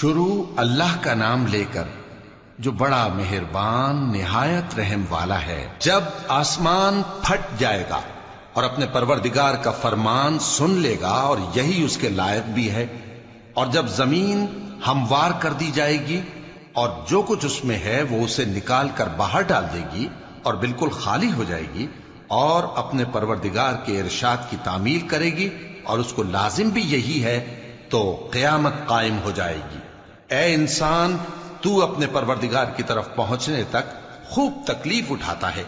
شروع اللہ کا نام لے کر جو بڑا مہربان نہایت رحم والا ہے۔ جب آسمان پھٹ جائے گا اور اپنے پروردگار کا فرمان سن لے گا اور یہی اس کے لائق بھی ہے، اور جب زمین ہموار کر دی جائے گی اور جو کچھ اس میں ہے وہ اسے نکال کر باہر ڈال دے گی اور بالکل خالی ہو جائے گی اور اپنے پروردگار کے ارشاد کی تعمیل کرے گی اور اس کو لازم بھی یہی ہے، تو قیامت قائم ہو جائے گی۔ اے انسان، تو اپنے پروردگار کی طرف پہنچنے تک خوب تکلیف اٹھاتا ہے،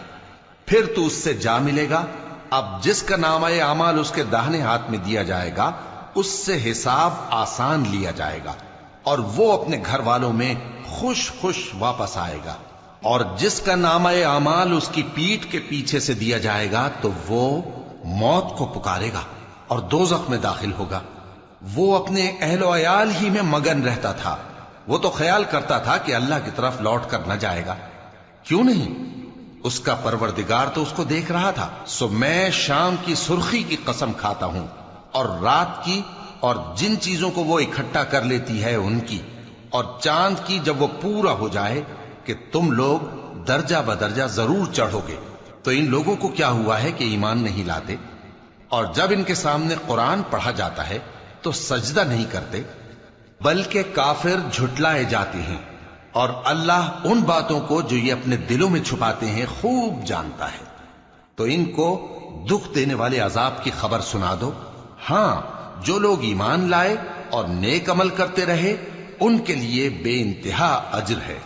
پھر تو اس سے جا ملے گا۔ اب جس کا نامہ اعمال اس کے داہنے ہاتھ میں دیا جائے گا اس سے حساب آسان لیا جائے گا اور وہ اپنے گھر والوں میں خوش خوش واپس آئے گا، اور جس کا نامہ اعمال اس کی پیٹھ کے پیچھے سے دیا جائے گا تو وہ موت کو پکارے گا اور دوزخ میں داخل ہوگا۔ وہ اپنے اہل و عیال ہی میں مگن رہتا تھا، وہ تو خیال کرتا تھا کہ اللہ کی طرف لوٹ کر نہ جائے گا، کیوں نہیں؟ اس کا پروردگار تو اس کو دیکھ رہا تھا۔ سو میں شام کی سرخی کی قسم کھاتا ہوں اور رات کی اور جن چیزوں کو وہ اکٹھا کر لیتی ہے ان کی، اور چاند کی جب وہ پورا ہو جائے کہ تم لوگ درجہ بدرجہ ضرور چڑھو گے۔ تو ان لوگوں کو کیا ہوا ہے کہ ایمان نہیں لاتے، اور جب ان کے سامنے قرآن پڑھا جاتا ہے تو سجدہ نہیں کرتے، بلکہ کافر جھٹلائے جاتے ہیں، اور اللہ ان باتوں کو جو یہ اپنے دلوں میں چھپاتے ہیں خوب جانتا ہے۔ تو ان کو دکھ دینے والے عذاب کی خبر سنا دو۔ ہاں، جو لوگ ایمان لائے اور نیک عمل کرتے رہے ان کے لیے بے انتہا اجر ہے۔